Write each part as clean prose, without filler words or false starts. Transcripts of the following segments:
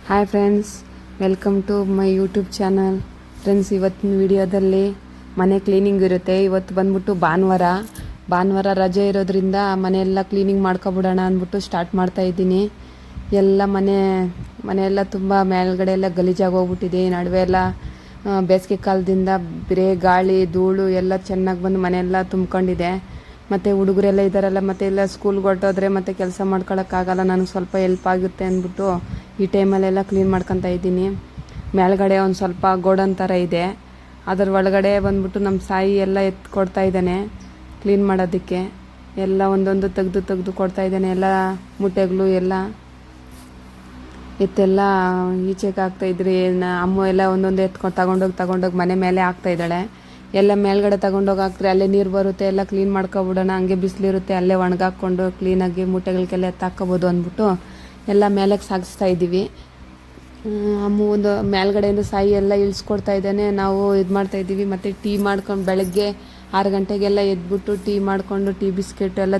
Hi friends, welcome to my YouTube channel. Friends, ಇವತ್ತಿನ ವಿಡಿಯೋದಲ್ಲಿ ಮನೆ ಕ್ಲೀನಿಂಗ್ ಇರುತ್ತೆ. ಇವತ್ತು ಬಂದ್ಬಿಟ್ಟು ಭಾನುವಾರ ರಜೆ ಇರೋದ್ರಿಂದ ಮನೆಯೆಲ್ಲ ಕ್ಲೀನಿಂಗ್ ಮಾಡ್ಕೊಬಿಡೋಣ ಅಂದ್ಬಿಟ್ಟು ಸ್ಟಾರ್ಟ್ ಮಾಡ್ತಾ ಇದ್ದೀನಿ. ಎಲ್ಲ ಮನೆಯೆಲ್ಲ ತುಂಬ ಮೇಲ್ಗಡೆ ಎಲ್ಲ ಗಲೀಜಾಗಿ ಹೋಗ್ಬಿಟ್ಟಿದೆ. ಈ ನಡುವೆ ಎಲ್ಲ ಬೇಸಿಗೆ ಕಾಲದಿಂದ ಬರೇ ಗಾಳಿ ಧೂಳು ಎಲ್ಲ ಚೆನ್ನಾಗಿ ಬಂದು ಮನೆಯೆಲ್ಲ ತುಂಬ್ಕೊಂಡಿದೆ. ಮತ್ತು ಹುಡುಗರೆಲ್ಲ ಇದ್ದಾರಲ್ಲ, ಮತ್ತು ಎಲ್ಲ ಸ್ಕೂಲ್ಗೆ ಹೊರಟೋದ್ರೆ ಮತ್ತು ಕೆಲಸ ಮಾಡ್ಕೊಳಕ್ಕಾಗಲ್ಲ. ನನಗೆ ಸ್ವಲ್ಪ ಹೆಲ್ಪ್ ಆಗುತ್ತೆ ಅಂದ್ಬಿಟ್ಟು ಈ ಟೈಮಲ್ಲೆಲ್ಲ ಕ್ಲೀನ್ ಮಾಡ್ಕೊತಾ ಇದ್ದೀನಿ. ಮೇಲ್ಗಡೆ ಒಂದು ಸ್ವಲ್ಪ ಗೋಡನ್ ಥರ ಇದೆ, ಅದರ ಒಳಗಡೆ ಬಂದ್ಬಿಟ್ಟು ನಮ್ಮ ಸಾಯಿ ಎಲ್ಲ ಕೊಡ್ತಾ ಇದ್ದಾನೆ ಕ್ಲೀನ್ ಮಾಡೋದಕ್ಕೆ. ಎಲ್ಲ ಒಂದೊಂದು ತೆಗೆದು ಕೊಡ್ತಾ ಇದ್ದಾನೆ. ಎಲ್ಲ ಮೂಟೆಗಳು ಎಲ್ಲ ಎತ್ತೆಲ್ಲ ಈಚೆಗೆ ಹಾಕ್ತಾಯಿದ್ರಿ. ಅಮ್ಮ ಎಲ್ಲ ಒಂದೊಂದು ತಗೊಂಡೋಗಿ ಮನೆ ಮೇಲೆ ಹಾಕ್ತಾಯಿದ್ದಾಳೆ. ಎಲ್ಲ ಮೇಲ್ಗಡೆ ತಗೊಂಡೋಗಿ ಹಾಕ್ತಾರೆ, ಅಲ್ಲೇ ನೀರು ಬರುತ್ತೆ, ಎಲ್ಲ ಕ್ಲೀನ್ ಮಾಡ್ಕೊಬಿಡೋಣ. ಹಂಗೆ ಬಿಸಿಲಿರುತ್ತೆ, ಅಲ್ಲೇ ಒಣಗಾಕ್ಕೊಂಡು ಕ್ಲೀನಾಗಿ ಮೂಟೆಗಳಿಗೆಲ್ಲ ಎತ್ತಾಕೋಬೋದು ಅಂದ್ಬಿಟ್ಟು ಎಲ್ಲ ಮೇಲಕ್ಕೆ ಸಾಗಿಸ್ತಾ ಇದ್ದೀವಿ. ಅಮ್ಮ ಒಂದು ಮೇಲ್ಗಡೆಯಿಂದ ಸಾಯಿ ಎಲ್ಲ ಇಳಿಸ್ಕೊಡ್ತಾ ಇದ್ದಾನೆ. ನಾವು ಇದು ಮಾಡ್ತಾಯಿದ್ದೀವಿ. ಮತ್ತು ಟೀ ಮಾಡ್ಕೊಂಡು ಬೆಳಗ್ಗೆ 6 ಗಂಟೆಗೆಲ್ಲ ಎದ್ಬಿಟ್ಟು ಟೀ ಮಾಡಿಕೊಂಡು ಟೀ ಬಿಸ್ಕೆಟ್ ಎಲ್ಲ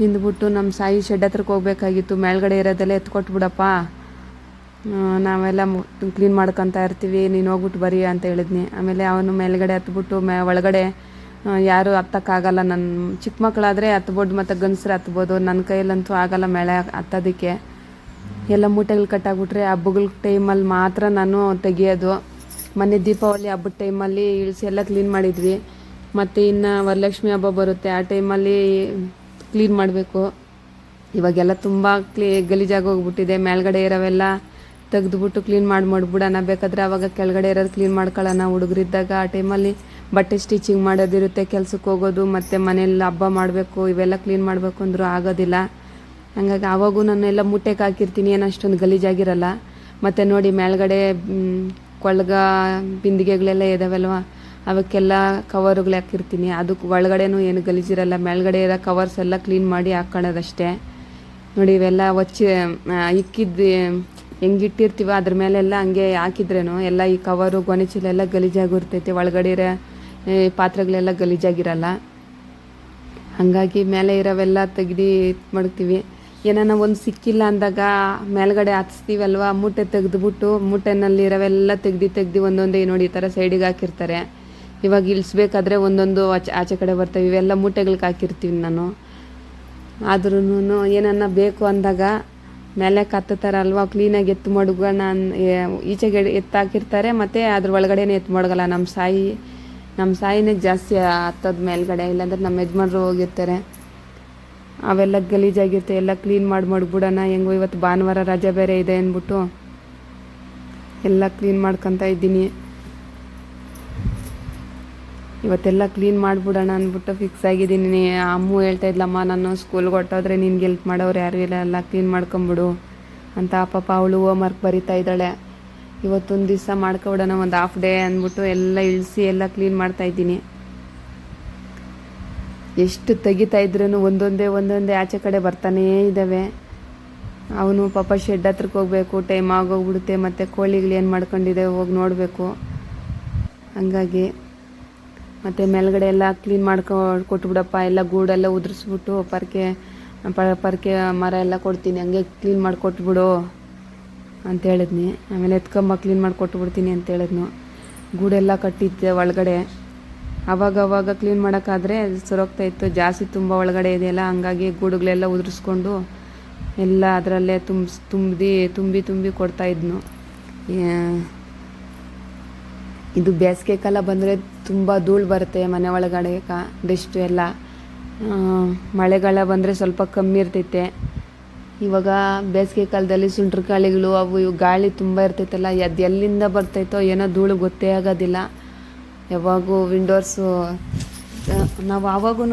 ತಿಂದ್ಬಿಟ್ಟು ನಮ್ಮ ಸಾಯಿ ಶೆಡ್ ಹತ್ರಕ್ಕೆ ಹೋಗ್ಬೇಕಾಗಿತ್ತು. ಮೇಲ್ಗಡೆ ಇರೋದೆಲ್ಲ ಎತ್ಕೊಟ್ಬಿಡಪ್ಪ, ನಾವೆಲ್ಲ ಕ್ಲೀನ್ ಮಾಡ್ಕೊತಾ ಇರ್ತೀವಿ, ನೀನು ಹೋಗ್ಬಿಟ್ಟು ಬರೀ ಅಂತ ಹೇಳಿದ್ನಿ. ಆಮೇಲೆ ಅವನು ಮೇಲ್ಗಡೆ ಹತ್ಬಿಟ್ಟು ಒಳಗಡೆ ಯಾರು ಹತ್ತಕ್ಕಾಗಲ್ಲ. ನನ್ನ ಚಿಕ್ಕ ಮಕ್ಕಳಾದರೆ ಹತ್ಬೋದು, ಮತ್ತು ಗಂಡಸ್ರು ಹತ್ಬೋದು. ನನ್ನ ಕೈಯಲ್ಲಂತೂ ಆಗಲ್ಲ ಮೇಲೆ ಹತ್ತೋದಕ್ಕೆ. ಎಲ್ಲ ಮೂಟೆಗಳು ಕಟ್ಟಾಗ್ಬಿಟ್ರೆ ಹಬ್ಬಗಳ ಟೈಮಲ್ಲಿ ಮಾತ್ರ ನಾನು ತೆಗಿಯೋದು. ಮೊನ್ನೆ ದೀಪಾವಳಿ ಹಬ್ಬದ ಟೈಮಲ್ಲಿ ಇಳಿಸಿ ಎಲ್ಲ ಕ್ಲೀನ್ ಮಾಡಿದ್ವಿ. ಮತ್ತು ಇನ್ನು ವರಲಕ್ಷ್ಮಿ ಹಬ್ಬ ಬರುತ್ತೆ, ಆ ಟೈಮಲ್ಲಿ ಕ್ಲೀನ್ ಮಾಡಬೇಕು. ಇವಾಗೆಲ್ಲ ತುಂಬ ಗಲೀಜಾಗಿ ಹೋಗ್ಬಿಟ್ಟಿದೆ. ಮೇಲ್ಗಡೆ ಇರೋವೆಲ್ಲ ತೆಗೆದುಬಿಟ್ಟು ಕ್ಲೀನ್ ಮಾಡಿಬಿಡೋಣ. ಬೇಕಾದರೆ ಆವಾಗ ಕೆಳಗಡೆ ಇರೋದು ಕ್ಲೀನ್ ಮಾಡ್ಕೊಳ್ಳೋಣ. ಹುಡುಗರಿದ್ದಾಗ ಆ ಟೈಮಲ್ಲಿ ಬಟ್ಟೆ ಸ್ಟಿಚಿಂಗ್ ಮಾಡೋದಿರುತ್ತೆ, ಕೆಲ್ಸಕ್ಕೆ ಹೋಗೋದು, ಮತ್ತು ಮನೆಯಲ್ಲಿ ಹಬ್ಬ ಮಾಡಬೇಕು, ಇವೆಲ್ಲ ಕ್ಲೀನ್ ಮಾಡಬೇಕು ಅಂದರೂ ಆಗೋದಿಲ್ಲ. ಹಂಗಾಗಿ ಆವಾಗೂ ನಾನು ಎಲ್ಲ ಮುಟ್ಟೆಗೆ ಹಾಕಿರ್ತೀನಿ, ಏನು ಅಷ್ಟೊಂದು ಗಲೀಜಾಗಿರಲ್ಲ. ಮತ್ತು ನೋಡಿ ಮೇಲ್ಗಡೆ ಕೊಳ್ಗ ಬಿಂದಿಗೆಗಳೆಲ್ಲ ಇದಾವಲ್ವ, ಅವಕ್ಕೆಲ್ಲ ಕವರುಗಳು ಹಾಕಿರ್ತೀನಿ. ಅದಕ್ಕೆ ಒಳಗಡೆನೂ ಏನು ಗಲೀಜಿರಲ್ಲ. ಮೇಲ್ಗಡೆ ಇರೋ ಕವರ್ಸ್ ಎಲ್ಲ ಕ್ಲೀನ್ ಮಾಡಿ ಹಾಕ್ಕೊಳ್ಳೋದಷ್ಟೇ. ನೋಡಿ ಇವೆಲ್ಲ ಇಕ್ಕಿದ್ದು ಹೆಂಗಿಟ್ಟಿರ್ತೀವ ಅದ್ರ ಮೇಲೆಲ್ಲ ಹಂಗೆ ಹಾಕಿದ್ರೇನು ಎಲ್ಲ ಈ ಕವರು ಗೊನೆಚೀಲೆಲ್ಲ ಗಲೀಜಾಗಿರ್ತೈತೆ. ಒಳಗಡೆ ಇರೋ ಪಾತ್ರೆಗಳೆಲ್ಲ ಗಲೀಜಾಗಿರಲ್ಲ. ಹಾಗಾಗಿ ಮೇಲೆ ಇರೋವೆಲ್ಲ ತೆಗ್ದು ಮಡಗ್ತೀವಿ. ಏನಾನ ಒಂದು ಸಿಕ್ಕಿಲ್ಲ ಅಂದಾಗ ಮೇಲ್ಗಡೆ ಹಚ್ತೀವಲ್ವ, ಮೂಟೆ ತೆಗೆದುಬಿಟ್ಟು ಮೂಟೆನಲ್ಲಿ ಇರೋವೆಲ್ಲ ತೆಗ್ದು ಒಂದೊಂದೇ ನೋಡಿ ಈ ಥರ ಸೈಡಿಗೆ ಹಾಕಿರ್ತಾರೆ. ಇವಾಗ ಇಳಿಸ್ಬೇಕಾದ್ರೆ ಒಂದೊಂದು ಆಚೆ ಕಡೆ ಬರ್ತವೆ. ಇವೆಲ್ಲ ಮೂಟೆಗಳಿಗೆ ಹಾಕಿರ್ತೀವಿ ನಾನು. ಆದ್ರೂ ಏನನ್ನ ಬೇಕು ಅಂದಾಗ ಮೇಲೆ ಕತ್ತುತ್ತಾರಲ್ವ, ಕ್ಲೀನಾಗಿ ಎತ್ತು ಮಡಗೋಣ ಈಚೆಗೆ ಎತ್ತಾಕಿರ್ತಾರೆ. ಮತ್ತು ಅದ್ರ ಒಳಗಡೆನೇ ಎತ್ತು ಮಡಗಲ್ಲ. ನಮ್ಮ ಸಾಯಿನೇ ಜಾಸ್ತಿ ಹತ್ತೋದು ಮೇಲ್ಗಡೆ. ಇಲ್ಲಾಂದ್ರೆ ನಮ್ಮ ಯಜಮಾನ್ರು ಹೋಗಿರ್ತಾರೆ. ಅವೆಲ್ಲ ಗಲೀಜಾಗಿರುತ್ತೆ, ಎಲ್ಲ ಕ್ಲೀನ್ ಮಡಗ್ಬಿಡೋಣ. ಹೆಂಗೋ ಇವತ್ತು ಭಾನುವಾರ ರಜೆ ಬೇರೆ ಇದೆ ಅಂದ್ಬಿಟ್ಟು ಎಲ್ಲ ಕ್ಲೀನ್ ಮಾಡ್ಕೊತಾ ಇದ್ದೀನಿ. ಇವತ್ತೆಲ್ಲ ಕ್ಲೀನ್ ಮಾಡಿಬಿಡೋಣ ಅಂದ್ಬಿಟ್ಟು ಫಿಕ್ಸ್ ಆಗಿದ್ದೀನಿ. ಅಮ್ಮ ಹೇಳ್ತಾ ಇದ್ಲಮ್ಮ, ನಾನು ಸ್ಕೂಲ್ಗೆ ಹೊರಟೋದ್ರೆ ನಿನ್ಗೆ ಹೆಲ್ಪ್ ಮಾಡೋರು ಯಾರು ಇಲ್ಲ, ಎಲ್ಲ ಕ್ಲೀನ್ ಮಾಡ್ಕೊಂಬಿಡು ಅಂತ. ಪಾಪ ಅವಳು ಹೋಮ್ವರ್ಕ್ ಬರಿತಾ ಇದ್ದಾಳೆ. ಇವತ್ತೊಂದು ದಿವಸ ಮಾಡ್ಕೊಬಿಡೋಣ, ಒಂದು ಹಾಫ್ ಡೇ ಅಂದ್ಬಿಟ್ಟು ಎಲ್ಲ ಇಳಿಸಿ ಎಲ್ಲ ಕ್ಲೀನ್ ಮಾಡ್ತಾಯಿದ್ದೀನಿ. ಎಷ್ಟು ತೆಗಿತಾ ಇದ್ರೂ ಒಂದೊಂದೇ ಆಚೆ ಕಡೆ ಬರ್ತಾನೇ ಇದ್ದಾವೆ. ಅವನು ಪಾಪ ಶೆಡ್ ಹತ್ರಕ್ಕೆ ಹೋಗಬೇಕು, ಟೈಮ್ ಆಗೋಗ್ಬಿಡುತ್ತೆ. ಮತ್ತು ಕೋಳಿಗಳು ಏನು ಮಾಡ್ಕೊಂಡಿದೆ ಹೋಗಿ ನೋಡಬೇಕು. ಹಂಗಾಗಿ ಮತ್ತು ಮೇಲ್ಗಡೆ ಎಲ್ಲ ಕ್ಲೀನ್ ಕೊಟ್ಬಿಡಪ್ಪ, ಎಲ್ಲ ಗೂಡೆಲ್ಲ ಉದುರಿಸ್ಬಿಟ್ಟು ಪರ್ಕೆ ಮರ ಎಲ್ಲ ಕೊಡ್ತೀನಿ, ಹಂಗೆ ಕ್ಲೀನ್ ಮಾಡಿಕೊಟ್ಬಿಡು ಅಂತ ಹೇಳಿದ್ನಿ. ಆಮೇಲೆ ಎತ್ಕೊಂಬ ಕ್ಲೀನ್ ಮಾಡಿಕೊಟ್ಬಿಡ್ತೀನಿ ಅಂತ ಹೇಳಿದ್ನು. ಗೂಡೆಲ್ಲ ಕಟ್ಟಿದ್ದೆ ಒಳಗಡೆ. ಅವಾಗ ಕ್ಲೀನ್ ಮಾಡೋಕ್ಕಾದರೆ ಸರೋಗ್ತಾಯಿತ್ತು. ಜಾಸ್ತಿ ತುಂಬ ಒಳಗಡೆ ಇದೆಯಲ್ಲ, ಹಂಗಾಗಿ ಗೂಡುಗಳೆಲ್ಲ ಉದುರಿಸ್ಕೊಂಡು ಎಲ್ಲ ಅದರಲ್ಲೇ ತುಂಬಿ ಕೊಡ್ತಾಯಿದ್ನು. ಇದು ಬೇಸಿಗೆ ಕಾಲ ಬಂದರೆ ತುಂಬ ಧೂಳು ಬರುತ್ತೆ ಮನೆ ಒಳಗಡೆ, ಡಸ್ಟು ಎಲ್ಲ. ಮಳೆಗಾಲ ಬಂದರೆ ಸ್ವಲ್ಪ ಕಮ್ಮಿ ಇರ್ತೈತೆ. ಇವಾಗ ಬೇಸಿಗೆ ಕಾಲದಲ್ಲಿ ಸುಂಟ್ರ ಗಾಳಿಗಳು ಅವು ಇವು ಗಾಳಿ ತುಂಬ ಇರ್ತೈತಲ್ಲ, ಅದು ಎಲ್ಲಿಂದ ಬರ್ತೈತೋ ಏನೋ ಧೂಳು ಗೊತ್ತೇ ಆಗೋದಿಲ್ಲ. ಯಾವಾಗೂ ವಿಂಡೋರ್ಸು ನಾವು ಆವಾಗೂ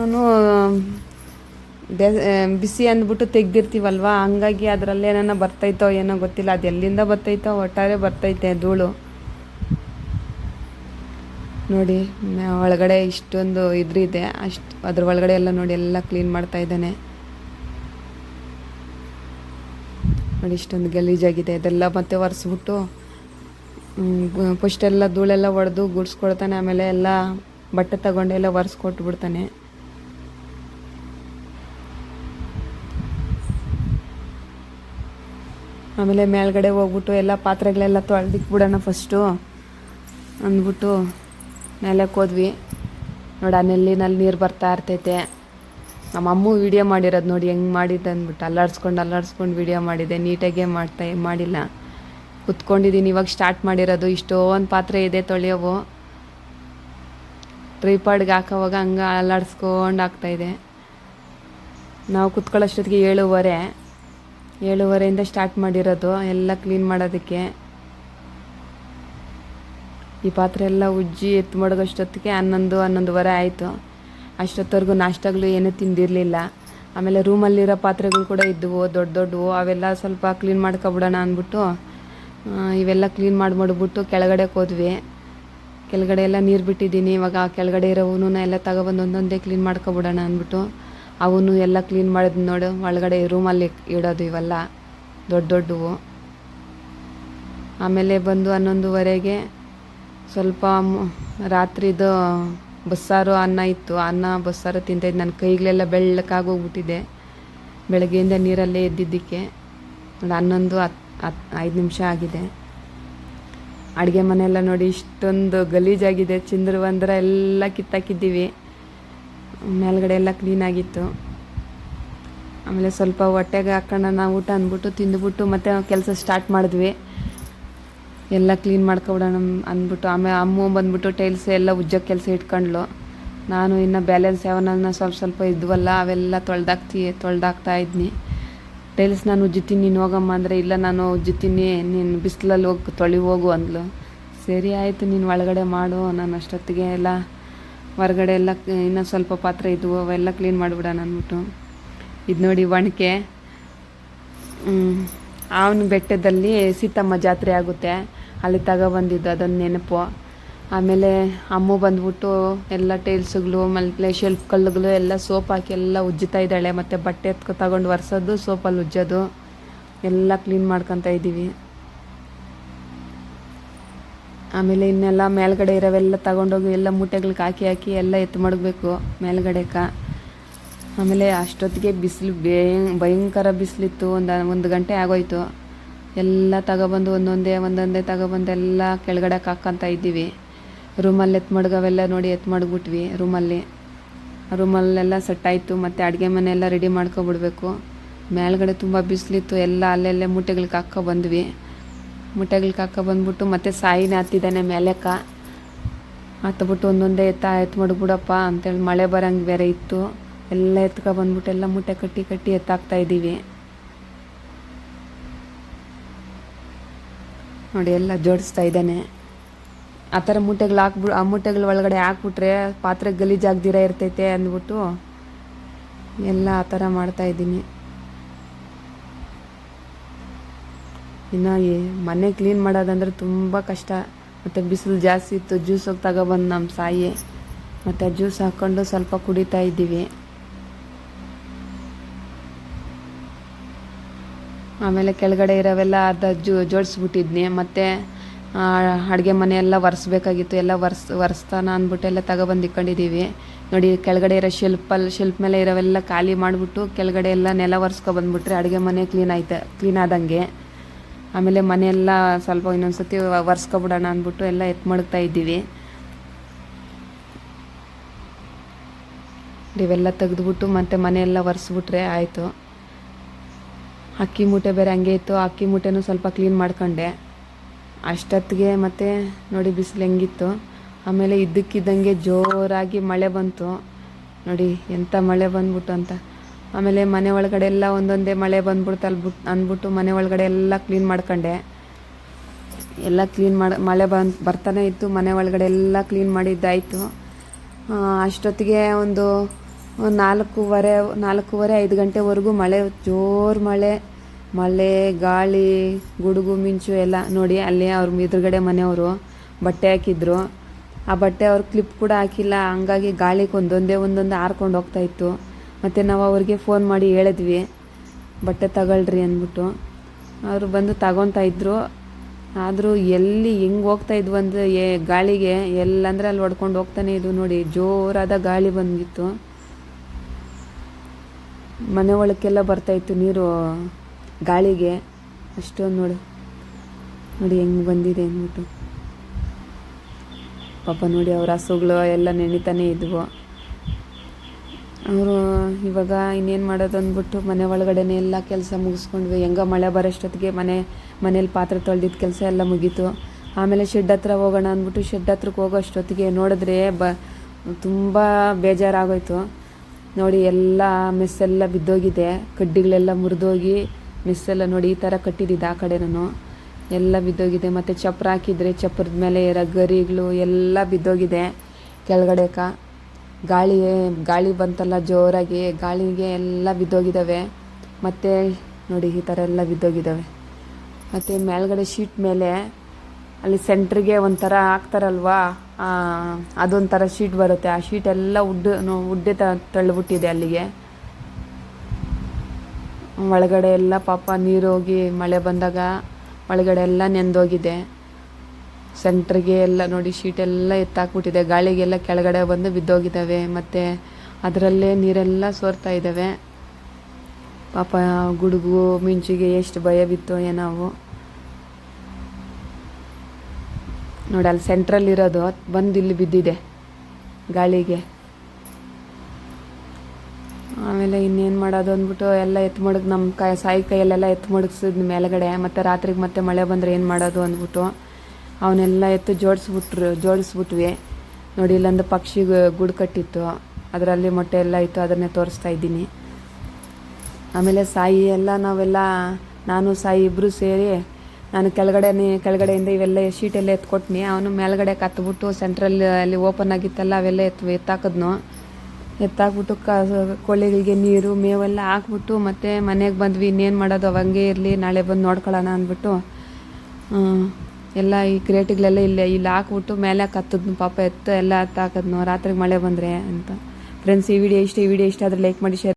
ಬಿಸಿ ಅಂದ್ಬಿಟ್ಟು ತೆಗ್ದಿರ್ತೀವಲ್ವ, ಹಂಗಾಗಿ ಅದರಲ್ಲೇನೋ ಬರ್ತೈತೋ ಏನೋ ಗೊತ್ತಿಲ್ಲ. ಅದು ಎಲ್ಲಿಂದ ಬರ್ತೈತೋ ಒಟ್ಟಾರೆ ಬರ್ತೈತೆ ಧೂಳು. ನೋಡಿ ಒಳಗಡೆ ಇಷ್ಟೊಂದು ಇದ್ರಿದೆ, ಅದ್ರ ಒಳಗಡೆ ಎಲ್ಲ ನೋಡಿ ಎಲ್ಲ ಕ್ಲೀನ್ ಮಾಡ್ತಾ ಇದ್ದಾನೆ. ನೋಡಿ ಇಷ್ಟೊಂದು ಗಲೀಜಾಗಿದೆ. ಇದೆಲ್ಲ ಮತ್ತೆ ಒರೆಸ್ಬಿಟ್ಟು ಫಸ್ಟೆಲ್ಲ ಧೂಳೆಲ್ಲ ಹೊಡೆದು ಗುಡಿಸ್ಕೊಡ್ತಾನೆ. ಆಮೇಲೆ ಎಲ್ಲ ಬಟ್ಟೆ ತಗೊಂಡೆಲ್ಲ ಒರೆಸ್ಕೊಟ್ಬಿಡ್ತಾನೆ. ಆಮೇಲೆ ಮೇಲ್ಗಡೆ ಹೋಗ್ಬಿಟ್ಟು ಎಲ್ಲ ಪಾತ್ರೆಗಳೆಲ್ಲ ತೊಳೆದಿಕ್ಬಿಡೋಣ ಫಸ್ಟು ಅಂದ್ಬಿಟ್ಟು ಮೇಲಕ್ಕೆ ಹೋದ್ವಿ. ನೋಡಿ ಆ ನೆಲ್ಲಿನಲ್ಲಿ ನೀರು ಬರ್ತಾ ಇರ್ತೈತೆ. ನಮ್ಮ ಅಮ್ಮ ವೀಡಿಯೋ ಮಾಡಿರೋದು ನೋಡಿ ಹೆಂಗೆ ಮಾಡಿದ್ದೆ ಅಂದ್ಬಿಟ್ಟು ಅಲ್ಲಾಡ್ಸ್ಕೊಂಡು ವೀಡಿಯೋ ಮಾಡಿದ್ದೆ. ನೀಟಾಗೇ ಮಾಡಿಲ್ಲ, ಕುತ್ಕೊಂಡಿದ್ದೀನಿ. ಇವಾಗ ಸ್ಟಾರ್ಟ್ ಮಾಡಿರೋದು. ಇಷ್ಟೊಂದು ಪಾತ್ರೆ ಇದೆ ತೊಳೆಯೋವು. ಟ್ರೈಪಾಡ್ಗೆ ಹಾಕೋವಾಗ ಹಂಗೆ ಅಲ್ಲಾಡ್ಸ್ಕೊಂಡು ಆಗ್ತಾಯಿದೆ. ನಾವು ಕುತ್ಕೊಳ್ಳೋಷ್ಟೊತ್ತಿಗೆ 7:30 ಸ್ಟಾರ್ಟ್ ಮಾಡಿರೋದು ಎಲ್ಲ ಕ್ಲೀನ್ ಮಾಡೋದಕ್ಕೆ. ಈ ಪಾತ್ರೆ ಎಲ್ಲ ಉಜ್ಜಿ ಎತ್ತು ಮಡಗೋಷ್ಟೊತ್ತಿಗೆ 11:30 ಆಯಿತು. ಅಷ್ಟೊತ್ತವರೆಗೂ ನಾಷ್ಟಗಳು ಏನೂ ತಿಂದಿರಲಿಲ್ಲ. ಆಮೇಲೆ ರೂಮಲ್ಲಿರೋ ಪಾತ್ರೆಗಳು ಕೂಡ ಇದ್ದವು, ದೊಡ್ಡವು. ಅವೆಲ್ಲ ಸ್ವಲ್ಪ ಕ್ಲೀನ್ ಮಾಡ್ಕೊಬಿಡೋಣ ಅಂದ್ಬಿಟ್ಟು ಇವೆಲ್ಲ ಕ್ಲೀನ್ ಮಾಡಿಬಿಟ್ಟು ಕೆಳಗಡೆಗೆ ಹೋದ್ವಿ. ಕೆಳಗಡೆ ಎಲ್ಲ ನೀರು ಬಿಟ್ಟಿದ್ದೀನಿ. ಇವಾಗ ಕೆಳಗಡೆ ಇರೋವೂ ಎಲ್ಲ ತಗೊಬಂದು ಒಂದೊಂದೇ ಕ್ಲೀನ್ ಮಾಡ್ಕೊಬಿಡೋಣ ಅಂದ್ಬಿಟ್ಟು ಅವನು ಎಲ್ಲ ಕ್ಲೀನ್ ಮಾಡಿದ್ ನೋಡು. ಒಳಗಡೆ ರೂಮಲ್ಲಿ ಇಡೋದು ಇವೆಲ್ಲ ದೊಡ್ಡವು. ಆಮೇಲೆ ಬಂದು 11:30ಗೆ ಸ್ವಲ್ಪ ರಾತ್ರಿದು ಬಸ್ಸಾರು ಅನ್ನ ಇತ್ತು. ಬಸ್ಸಾರು ತಿಂತಾಯಿದ್ದು. ನನ್ನ ಕೈಗಳೆಲ್ಲ ಬೆಳ್ಳಕ್ಕಾಗೋಗ್ಬಿಟ್ಟಿದೆ ಬೆಳಗ್ಗೆಯಿಂದ ನೀರಲ್ಲೇ ಎದ್ದಿದ್ದಕ್ಕೆ. 11:05 ಆಗಿದೆ. ಅಡುಗೆ ಮನೆಯೆಲ್ಲ ನೋಡಿ ಇಷ್ಟೊಂದು ಗಲೀಜಾಗಿದೆ. ಬಂದ್ರೆ ಎಲ್ಲ ಕಿತ್ತಾಕಿದ್ದೀವಿ. ಮೇಲ್ಗಡೆ ಎಲ್ಲ ಕ್ಲೀನಾಗಿತ್ತು. ಆಮೇಲೆ ಸ್ವಲ್ಪ ಹೊಟ್ಟೆಗೆ ಹಾಕೋಣ ಊಟ ಅಂದ್ಬಿಟ್ಟು ತಿಂದುಬಿಟ್ಟು ಮತ್ತೆ ಕೆಲಸ ಸ್ಟಾರ್ಟ್ ಮಾಡಿದ್ವಿ. ಎಲ್ಲ ಕ್ಲೀನ್ ಮಾಡ್ಕೊಬಿಡೋಣ ಅಂದ್ಬಿಟ್ಟು. ಆಮೇಲೆ ಅಮ್ಮ ಬಂದ್ಬಿಟ್ಟು ಟೈಲ್ಸ್ ಎಲ್ಲ ಉಜ್ಜೋಕ್ಕೆ ಕೆಲಸ ಇಟ್ಕೊಂಡ್ಲು. ನಾನು ಇನ್ನು ಬ್ಯಾಲೆನ್ಸ್ ಯಾವನ್ನ ಸ್ವಲ್ಪ ಇದ್ವಲ್ಲ ಅವೆಲ್ಲ ತೊಳೆದಾಕ್ತಾ ಇದ್ನಿ. ಟೈಲ್ಸ್ ನಾನು ಉಜ್ಜುತ್ತೀನಿ, ನೀನು ಹೋಗಮ್ಮ ಅಂದರೆ ಇಲ್ಲ ನಾನು ಉಜ್ಜುತ್ತೀನಿ, ನೀನು ಬಿಸಿಲಲ್ಲಿ ಹೋಗಿ ಹೋಗು ಅಂದ್ಲು. ಸರಿ ಆಯಿತು, ನೀನು ಒಳಗಡೆ ಮಾಡು, ನಾನು ಅಷ್ಟೊತ್ತಿಗೆ ಎಲ್ಲ ಹೊರಗಡೆ ಎಲ್ಲ ಇನ್ನೂ ಸ್ವಲ್ಪ ಪಾತ್ರೆ ಇದ್ವು ಅವೆಲ್ಲ ಕ್ಲೀನ್ ಮಾಡಿಬಿಡೋಣ ಅಂದ್ಬಿಟ್ಟು. ಇದು ನೋಡಿ ಒಣಕೆ ಅವನ ಬೆಟ್ಟದಲ್ಲಿ ಸೀತಮ್ಮ ಜಾತ್ರೆ ಆಗುತ್ತೆ, ಅಲ್ಲಿ ತಗೊಬಂದಿದ್ದು ಅದೊಂದು ನೆನಪು. ಆಮೇಲೆ ಅಮ್ಮ ಬಂದ್ಬಿಟ್ಟು ಎಲ್ಲ ಟೈಲ್ಸ್ಗಳು ಆಮೇಲೆ ಶೆಲ್ಫ್ ಕಲ್ಲುಗಳು ಎಲ್ಲ ಸೋಪ್ ಹಾಕಿ ಎಲ್ಲ ಉಜ್ಜುತ್ತಾ ಇದ್ದಾಳೆ. ಮತ್ತು ಬಟ್ಟೆ ತಗೊಂಡು ಒರೆಸೋದು, ಸೋಪಲ್ಲಿ ಉಜ್ಜೋದು ಎಲ್ಲ ಕ್ಲೀನ್ ಮಾಡ್ಕೊತಾ ಇದ್ದೀವಿ. ಆಮೇಲೆ ಇನ್ನೆಲ್ಲ ಮೇಲ್ಗಡೆ ಇರೋವೆಲ್ಲ ತಗೊಂಡೋಗಿ ಎಲ್ಲ ಮೂಟೆಗಳಿಗೆ ಹಾಕಿ ಎಲ್ಲ ಎತ್ತು ಮಡಗಬೇಕು ಮೇಲ್ಗಡೆಗೆ. ಆಮೇಲೆ ಅಷ್ಟೊತ್ತಿಗೆ ಬಿಸಿಲು ಭಯಂಕರ ಬಿಸಿಲಿತ್ತು. ಒಂದು ಗಂಟೆ ಆಗೋಯ್ತು. ಎಲ್ಲ ತಗೊಬಂದು ಒಂದೊಂದೇ ತಗೊಬಂದು ಎಲ್ಲ ಕೆಳಗಡೆ ಹಾಕ್ಕೊತಾ ಇದ್ದೀವಿ. ರೂಮಲ್ಲಿ ಅವೆಲ್ಲ ನೋಡಿ ಮಡಗ್ಬಿಟ್ವಿ. ರೂಮಲ್ಲೆಲ್ಲ ಸೆಟ್ ಆಯಿತು. ಮತ್ತು ಅಡುಗೆ ಮನೆ ಎಲ್ಲ ರೆಡಿ ಮಾಡ್ಕೊಬಿಡ್ಬೇಕು. ಮೇಲ್ಗಡೆ ತುಂಬ ಬಿಸಿಲಿತ್ತು. ಎಲ್ಲ ಅಲ್ಲೆಲ್ಲೇ ಮೂಟೆಗಳಿಗೆ ಹಾಕ್ಕೊಬಂದ್ವಿ. ಬಂದ್ಬಿಟ್ಟು ಮತ್ತೆ ಸಾಯಿನೇ ಹತ್ತಿದ್ದಾನೆ ಮೇಲೆಕ್ಕ. ಹತ್ಬಿಟ್ಟು ಒಂದೊಂದೇ ಎತ್ತು ಮಡಗ್ಬಿಡಪ್ಪ ಅಂತೇಳಿ ಮಳೆ ಬರೋಂಗೆ ಬೇರೆ ಇತ್ತು. ಎಲ್ಲ ಬಂದ್ಬಿಟ್ಟು ಎಲ್ಲ ಮೂಟೆ ಕಟ್ಟಿ ಎತ್ತಾಕ್ತಾ ಇದ್ದೀವಿ. ನೋಡಿ ಎಲ್ಲ ಜೋಡಿಸ್ತಾ ಇದ್ದಾನೆ. ಆ ಥರ ಮೂಟೆಗಳು ಆ ಮೂಟೆಗಳ ಒಳಗಡೆ ಹಾಕ್ಬಿಟ್ರೆ ಪಾತ್ರೆ ಗಲೀಜಾಗ್ದಿರ ಇರ್ತೈತೆ ಅಂದ್ಬಿಟ್ಟು ಎಲ್ಲ ಆ ಥರ ಮಾಡ್ತಾಯಿದ್ದೀನಿ. ಇನ್ನು ಮನೆ ಕ್ಲೀನ್ ಮಾಡೋದಂದ್ರೆ ತುಂಬ ಕಷ್ಟ. ಮತ್ತು ಬಿಸಿಲು ಜಾಸ್ತಿ ಇತ್ತು. ಜ್ಯೂಸ್ ಹೋಗಿ ತಗೊಬಂದು ನಮ್ಮ ಸಾಯಿ ಮತ್ತು ಜ್ಯೂಸ್ ಹಾಕ್ಕೊಂಡು ಸ್ವಲ್ಪ ಕುಡಿತಾ ಇದ್ದೀವಿ. ಆಮೇಲೆ ಕೆಳಗಡೆ ಇರೋವೆಲ್ಲ ಅರ್ಧ ಜೋಡಿಸ್ಬಿಟ್ಟಿದ್ನಿ. ಮತ್ತು ಅಡುಗೆ ಮನೆಯೆಲ್ಲ ಒರೆಸ್ಬೇಕಾಗಿತ್ತು. ಎಲ್ಲ ಒರೆಸ್ತಾನ ಅಂದ್ಬಿಟ್ಟು ಎಲ್ಲ ತಗೊಬಂದು ಇಟ್ಕೊಂಡಿದ್ದೀವಿ. ನೋಡಿ ಕೆಳಗಡೆ ಇರೋ ಶೆಲ್ಫ್ ಮೇಲೆ ಇರೋವೆಲ್ಲ ಖಾಲಿ ಮಾಡಿಬಿಟ್ಟು ಕೆಳಗಡೆ ಎಲ್ಲ ನೆಲ ಒರೆಸ್ಕೊಬಂದ್ಬಿಟ್ರೆ ಅಡುಗೆ ಮನೆ ಕ್ಲೀನ್ ಆದಂಗೆ. ಆಮೇಲೆ ಮನೆಯೆಲ್ಲ ಸ್ವಲ್ಪ ಇನ್ನೊಂದು ಸತಿ ಒರೆಸ್ಕೊಬಿಡೋಣ ಅಂದ್ಬಿಟ್ಟು ಎಲ್ಲ ಮಡಗ್ತಾ ಇದ್ದೀವಿ. ಇವೆಲ್ಲ ತೆಗೆದುಬಿಟ್ಟು ಮತ್ತು ಮನೆಯೆಲ್ಲ ಒರೆಸ್ಬಿಟ್ರೆ ಆಯಿತು. ಅಕ್ಕಿ ಮೂಟೆ ಬೇರೆ ಹಂಗೆ ಇತ್ತು. ಅಕ್ಕಿ ಮೂಟೆನೂ ಸ್ವಲ್ಪ ಕ್ಲೀನ್ ಮಾಡ್ಕೊಂಡೆ ಅಷ್ಟೊತ್ತಿಗೆ. ಮತ್ತು ನೋಡಿ ಬಿಸಿಲು ಹೆಂಗಿತ್ತು. ಆಮೇಲೆ ಇದ್ದಕ್ಕಿದ್ದಂಗೆ ಜೋರಾಗಿ ಮಳೆ ಬಂತು. ನೋಡಿ ಎಂಥ ಮಳೆ ಬಂದ್ಬಿಟ್ಟು ಅಂತ. ಆಮೇಲೆ ಮನೆ ಒಳಗಡೆ ಎಲ್ಲ ಒಂದೊಂದೇ ಮಳೆ ಬಂದ್ಬಿಡ್ತು ಅಂದ್ಬಿಟ್ಟು ಮನೆ ಒಳಗಡೆ ಎಲ್ಲ ಕ್ಲೀನ್ ಮಾಡ್ಕೊಂಡೆ. ಎಲ್ಲ ಕ್ಲೀನ್ ಮಳೆ ಬರ್ತಾನೆ ಇತ್ತು. ಮನೆ ಒಳಗಡೆ ಎಲ್ಲ ಕ್ಲೀನ್ ಮಾಡಿದ್ದಾಯಿತು. ಅಷ್ಟೊತ್ತಿಗೆ ಒಂದು 4:30 5 ಗಂಟೆವರೆಗೂ ಜೋರು ಮಳೆ ಗಾಳಿ ಗುಡುಗು ಮಿಂಚು ಎಲ್ಲ. ನೋಡಿ ಅಲ್ಲಿ ಅವ್ರ ಎದುರುಗಡೆ ಮನೆಯವರು ಬಟ್ಟೆ ಹಾಕಿದ್ರು. ಆ ಬಟ್ಟೆ ಅವ್ರು ಕ್ಲಿಪ್ ಕೂಡ ಹಾಕಿಲ್ಲ. ಹಂಗಾಗಿ ಗಾಳಿಗೆ ಒಂದೊಂದೇ ಹಾರ್ಕೊಂಡು ಹೋಗ್ತಾಯಿತ್ತು. ಮತ್ತು ನಾವು ಅವ್ರಿಗೆ ಫೋನ್ ಮಾಡಿ ಹೇಳಿದ್ವಿ ಬಟ್ಟೆ ತಗೊಳ್ರಿ ಅಂದ್ಬಿಟ್ಟು. ಅವರು ಬಂದು ತಗೊತಾ ಇದ್ರು. ಆದರೂ ಎಲ್ಲಿ ಹೆಂಗೆ ಹೋಗ್ತಾಯಿದ್ವು ಅಂದರೆ ಗಾಳಿಗೆ ಎಲ್ಲಂದ್ರೆ ಅಲ್ಲಿ ಹೊಡ್ಕೊಂಡು ಹೋಗ್ತಾನೆ ಇದ್ವು. ನೋಡಿ ಜೋರಾದ ಗಾಳಿ ಬಂದಿತ್ತು. ಮನೆ ಒಳಕ್ಕೆಲ್ಲ ಬರ್ತಾಯಿತ್ತು ನೀರು ಗಾಳಿಗೆ. ಅಷ್ಟೊಂದು ನೋಡಿ ಹೆಂಗೆ ಬಂದಿದೆ ಅಂದ್ಬಿಟ್ಟು. ಪಾಪ ನೋಡಿ ಅವ್ರ ಹಸುಗಳು ಎಲ್ಲ ನೆನಿತಾನೇ ಇದ್ವು. ಅವರು ಇವಾಗ ಇನ್ನೇನು ಮಾಡೋದು ಅಂದ್ಬಿಟ್ಟು ಮನೆ ಒಳಗಡೆನೇ ಎಲ್ಲ ಕೆಲಸ ಮುಗಿಸ್ಕೊಂಡ್ವಿ. ಹೆಂಗ ಮಳೆ ಬರೋಷ್ಟೊತ್ತಿಗೆ ಮನೇಲಿ ಪಾತ್ರೆ ತೊಳೆದಿದ್ದ ಕೆಲಸ ಎಲ್ಲ ಮುಗೀತು. ಆಮೇಲೆ ಶೆಡ್ ಹತ್ರ ಹೋಗೋಣ ಅಂದ್ಬಿಟ್ಟು ಶೆಡ್ ಹತ್ರಕ್ಕೆ ಹೋಗೋ ಅಷ್ಟೊತ್ತಿಗೆ ನೋಡಿದ್ರೆ ತುಂಬ ಬೇಜಾರಾಗೋಯ್ತು. ನೋಡಿ ಎಲ್ಲ ಮೆಸ್ಸೆಲ್ಲ ಬಿದ್ದೋಗಿದೆ, ಕಡ್ಡಿಗಳೆಲ್ಲ ಮುರಿದೋಗಿ ಮೆಸ್ಸೆಲ್ಲ ನೋಡಿ ಈ ಥರ ಕಟ್ಟಿದ್ದಿದ್ದು ಆ ಕಡೆನೂ ಎಲ್ಲ ಬಿದ್ದೋಗಿದೆ. ಮತ್ತು ಚಪ್ರ ಹಾಕಿದರೆ ಚಪ್ರದ ಮೇಲೆ ಇರೋ ಗರಿಗಳು ಎಲ್ಲ ಬಿದ್ದೋಗಿದೆ ಕೆಳಗಡೆ. ಗಾಳಿ ಬಂತಲ್ಲ ಜೋರಾಗಿ, ಗಾಳಿಗೆ ಎಲ್ಲ ಬಿದ್ದೋಗಿದ್ದಾವೆ. ಮತ್ತು ನೋಡಿ ಈ ಥರ ಎಲ್ಲ ಬಿದ್ದೋಗಿದ್ದಾವೆ. ಮತ್ತು ಮೇಲ್ಗಡೆ ಶೀಟ್ ಮೇಲೆ ಅಲ್ಲಿ ಸೆಂಟ್ರಿಗೆ ಒಂಥರ ಹಾಕ್ತಾರಲ್ವಾ, ಅದೊಂಥರ ಶೀಟ್ ಬರುತ್ತೆ. ಆ ಶೀಟ್ ಎಲ್ಲ ಉಡ್ಡೆ ತಳ್ಳಿಬಿಟ್ಟಿದೆ ಅಲ್ಲಿಗೆ. ಒಳಗಡೆ ಎಲ್ಲ ಪಾಪ ನೀರು ಹೋಗಿ ಮಳೆ ಬಂದಾಗ ಒಳಗಡೆ ಎಲ್ಲ ನೆಂದೋಗಿದೆ. ಸೆಂಟ್ರಿಗೆ ಎಲ್ಲ ನೋಡಿ ಶೀಟೆಲ್ಲ ಎತ್ತಾಕ್ಬಿಟ್ಟಿದೆ, ಗಾಳಿಗೆಲ್ಲ ಕೆಳಗಡೆ ಬಂದು ಬಿದ್ದೋಗಿದ್ದಾವೆ. ಮತ್ತು ಅದರಲ್ಲೇ ನೀರೆಲ್ಲ ಸೋರ್ತಾ ಇದ್ದಾವೆ. ಪಾಪ ಗುಡುಗು ಮಿಂಚಿಗೆ ಎಷ್ಟು ಭಯ ಬಿತ್ತು ನಾವು. ನೋಡಿ ಅಲ್ಲಿ ಸೆಂಟ್ರಲ್ಲಿರೋದು ಬಂದು ಇಲ್ಲಿ ಬಿದ್ದಿದೆ ಗಾಳಿಗೆ. ಆಮೇಲೆ ಇನ್ನೇನು ಮಾಡೋದು ಅಂದ್ಬಿಟ್ಟು ಎಲ್ಲ ನಮ್ಮ ಸಾಯಿ ಕೈಯಲ್ಲೆಲ್ಲ ಮಡಗಿಸಿದ್ ಮೇಲೆಗಡೆ. ಮತ್ತು ರಾತ್ರಿಗೆ ಮತ್ತೆ ಮಳೆ ಬಂದರೆ ಏನು ಮಾಡೋದು ಅಂದ್ಬಿಟ್ಟು ಅವನ್ನೆಲ್ಲ ಜೋಡಿಸ್ಬಿಟ್ವಿ. ನೋಡಿ ಇಲ್ಲೊಂದು ಪಕ್ಷಿ ಗೂಡು ಕಟ್ಟಿತ್ತು, ಅದರಲ್ಲಿ ಮೊಟ್ಟೆ ಎಲ್ಲ ಇತ್ತು, ಅದನ್ನೇ ತೋರಿಸ್ತಾ ಇದ್ದೀನಿ. ಆಮೇಲೆ ಸಾಯಿ ಎಲ್ಲ ನಾನು ಸಾಯಿ ಇಬ್ಬರು ಸೇರಿ, ನಾನು ಕೆಳಗಡೆಯಿಂದ ಇವೆಲ್ಲ ಶೀಟೆಲ್ಲ ಎತ್ಕೊಟ್ನಿ. ಅವನು ಮೇಲ್ಗಡೆ ಕತ್ಬಿಟ್ಟು ಸೆಂಟ್ರಲ್ಲಿ ಅಲ್ಲಿ ಓಪನ್ ಆಗಿತ್ತಲ್ಲ ಅವೆಲ್ಲ ಎತ್ತಾಕ್ಬಿಟ್ಟು ಕೋಳಿಗಳಿಗೆ ನೀರು ಮೇವೆಲ್ಲ ಹಾಕ್ಬಿಟ್ಟು ಮತ್ತೆ ಮನೆಗೆ ಬಂದ್ವಿ. ಇನ್ನೇನು ಮಾಡೋದು, ಅವಂಗೆ ಇರಲಿ, ನಾಳೆ ಬಂದು ನೋಡ್ಕೊಳ್ಳೋಣ ಅಂದ್ಬಿಟ್ಟು ಎಲ್ಲ ಈ ಕ್ರೇಟ್ಗಳೆಲ್ಲ ಇಲ್ಲಿ ಹಾಕ್ಬಿಟ್ಟು ಮೇಲೆ ಕತ್ತದ್ನು ಪಾಪ ಎಲ್ಲ ಹಾಕಿದ್ನು ರಾತ್ರಿಗೆ ಮಳೆ ಬಂದರೆ ಅಂತ. ಫ್ರೆಂಡ್ಸ್, ಈ ವಿಡಿಯೋ ಇಷ್ಟ ಆದರೆ ಲೈಕ್ ಮಾಡಿ, ಶೇರ್